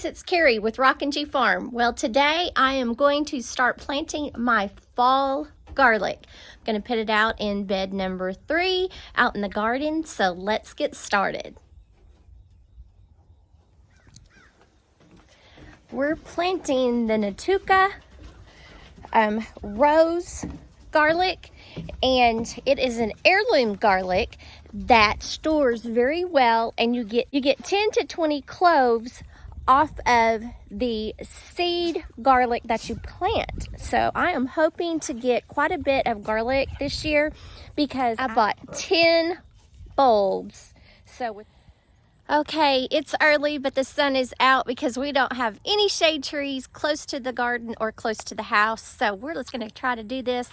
guys, it's Carrie with Rockin' G Farm. Well, today I am going to start planting my fall garlic. I'm going to put it out in bed number 3 out in the garden, so let's get started. We're planting the Natuka rose garlic, and it is an heirloom garlic that stores very well, and you get 10 to 20 cloves off of the seed garlic that you plant. So I am hoping to get quite a bit of garlic this year because I bought 10 bulbs. Okay, it's early, but the sun is out because we don't have any shade trees close to the garden or close to the house. So we're just going to try to do this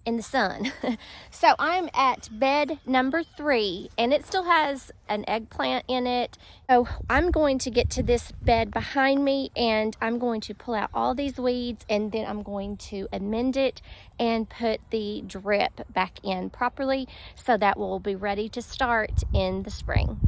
in the sun. So I'm at bed number 3, and it still has an eggplant in it. So I'm going to get to this bed behind me, and I'm going to pull out all these weeds, and then I'm going to amend it and put the drip back in properly so that we'll be ready to start in the spring.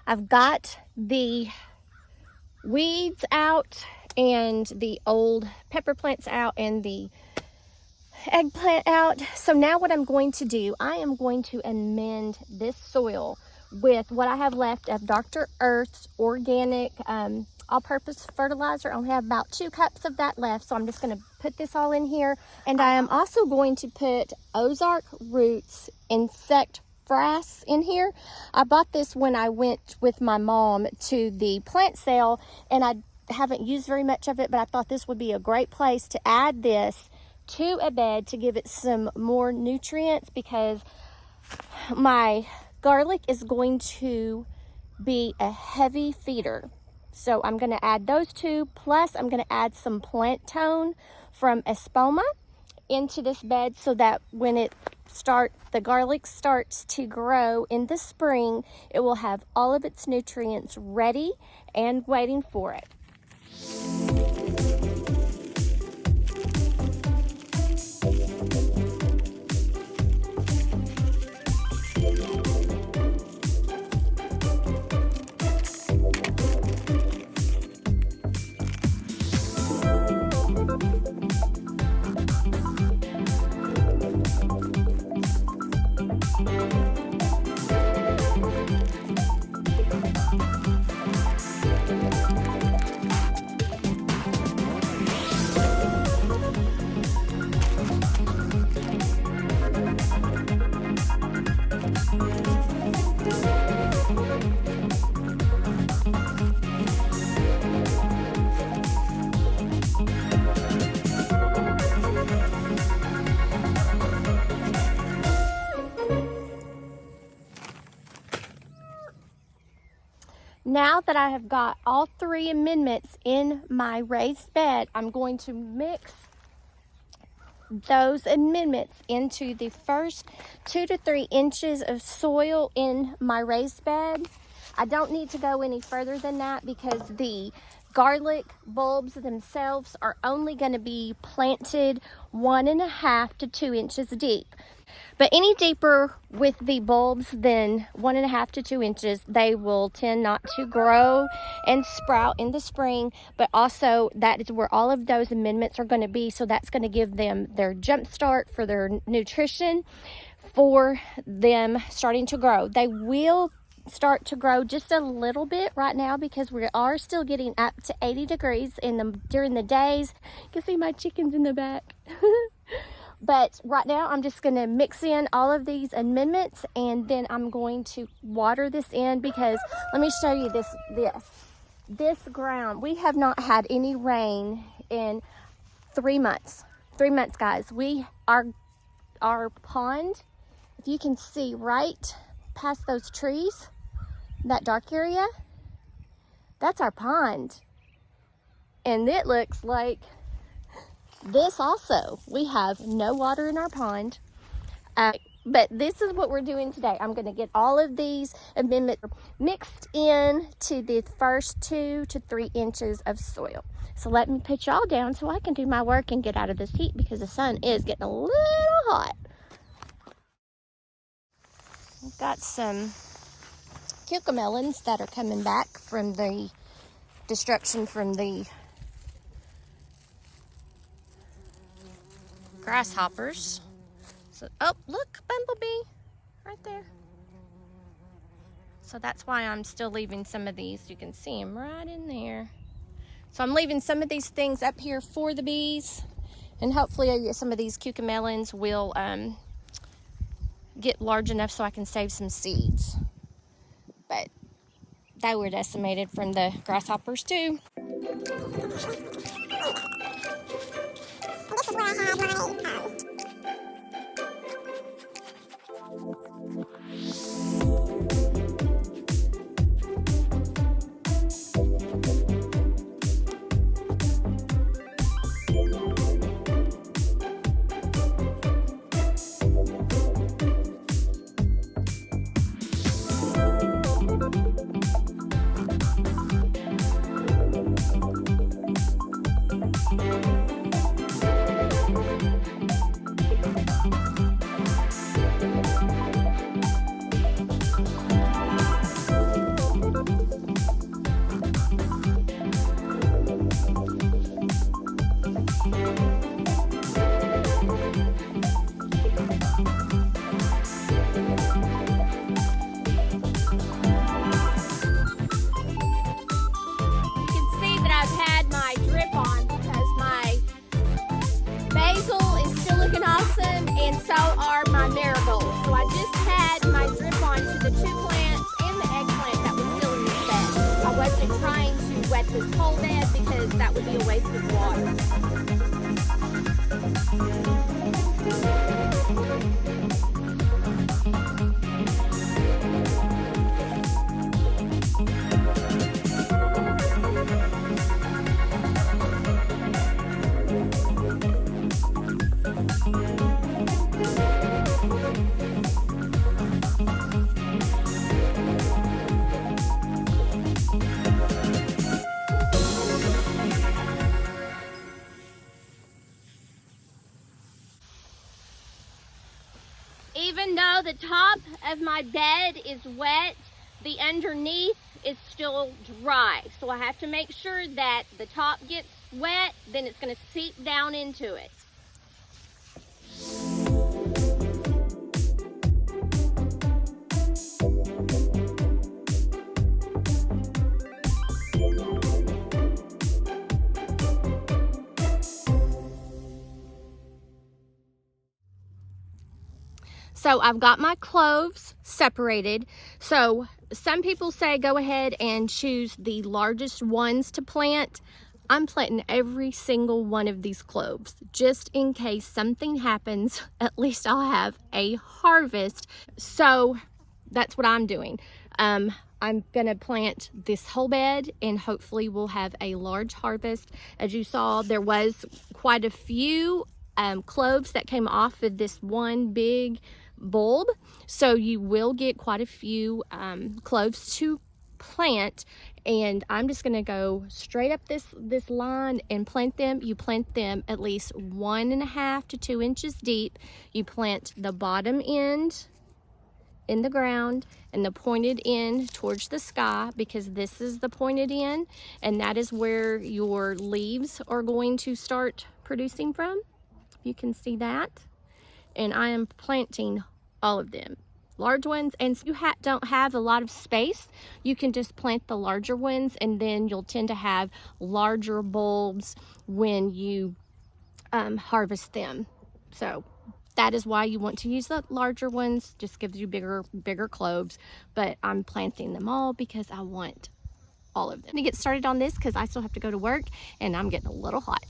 I've got the weeds out and the old pepper plants out and the eggplant out. So now what I'm going to do, I am going to amend this soil with what I have left of Dr. Earth's organic all-purpose fertilizer. I only have about 2 cups of that left, so I'm just going to put this all in here. And I am also going to put Ozark Roots insect frass in here. I bought this when I went with my mom to the plant sale, and I haven't used very much of it, but I thought this would be a great place to add this to a bed to give it some more nutrients, because my garlic is going to be a heavy feeder. So I'm going to add those 2, plus I'm going to add some plant tone from Espoma into this bed so that when the garlic starts to grow in the spring, it will have all of its nutrients ready and waiting for it. Now that I have got all 3 amendments in my raised bed, I'm going to mix those amendments into the first 2 to 3 inches of soil in my raised bed. I don't need to go any further than that because the garlic bulbs themselves are only going to be planted 1.5 to 2 inches deep. But any deeper with the bulbs than 1.5 to 2 inches, they will tend not to grow and sprout in the spring. But also that is where all of those amendments are going to be. So that's going to give them their jump start for their nutrition, for them starting to grow. They will start to grow just a little bit right now because we are still getting up to 80 degrees during the days. You can see my chickens in the back. But right now I'm just going to mix in all of these amendments, and then I'm going to water this in because let me show you this ground. We have not had any rain in 3 months. 3 months, guys. Our pond, if you can see right past those trees, that dark area, that's our pond. And it looks like This also, we have no water in our pond. But this is what we're doing today. I'm going to get all of these amendments mixed in to the first 2 to 3 inches of soil. So let me put y'all down so I can do my work and get out of this heat because the sun is getting a little hot. We've got some cucamelons that are coming back from the destruction from the grasshoppers. So, oh, look, bumblebee right there. So that's why I'm still leaving some of these. You can see them right in there. So I'm leaving some of these things up here for the bees, and hopefully some of these cucamelons will get large enough so I can save some seeds. But they were decimated from the grasshoppers too. This is where I have my and so are my marigolds. So I just had my drip on to the 2 plants and the eggplant that was still in this bed. I wasn't trying to wet this whole bed because that would be a waste of water. Even though the top of my bed is wet, the underneath is still dry. So I have to make sure that the top gets wet, then it's going to seep down into it. So I've got my cloves separated. So some people say go ahead and choose the largest ones to plant. I'm planting every single one of these cloves just in case something happens. At least I'll have a harvest. So that's what I'm doing. I'm gonna plant this whole bed and hopefully we'll have a large harvest. As you saw, there was quite a few cloves that came off of this one big bulb, so you will get quite a few cloves to plant, and I'm just gonna go straight up this line and plant them. You plant them at least 1.5 to 2 inches deep. You plant the bottom end in the ground and the pointed end towards the sky, because this is the pointed end and that is where your leaves are going to start producing from. You can see that. And I am planting all of them, large ones. And if you don't have a lot of space, you can just plant the larger ones, and then you'll tend to have larger bulbs when you harvest them. So that is why you want to use the larger ones. Just gives you bigger cloves. But I'm planting them all because I want all of them. To get started on this, because I still have to go to work and I'm getting a little hot.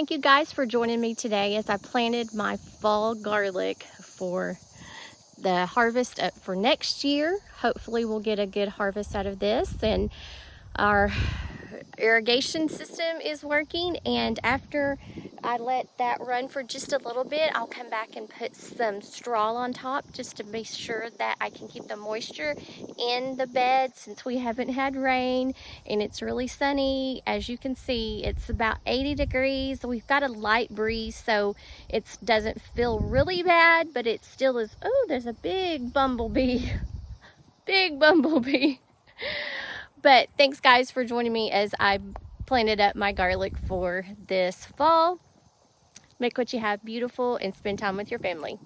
thank you guys for joining me today as I planted my fall garlic for the harvest for next year. Hopefully we'll get a good harvest out of this, and our irrigation system is working, and after I let that run for just a little bit, I'll come back and put some straw on top just to be sure that I can keep the moisture in the bed since we haven't had rain and it's really sunny. As you can see, it's about 80 degrees. We've got a light breeze, so it doesn't feel really bad, but it still is. Oh, there's a big bumblebee. Big bumblebee. But thanks guys for joining me as I planted up my garlic for this fall. Make what you have beautiful and spend time with your family.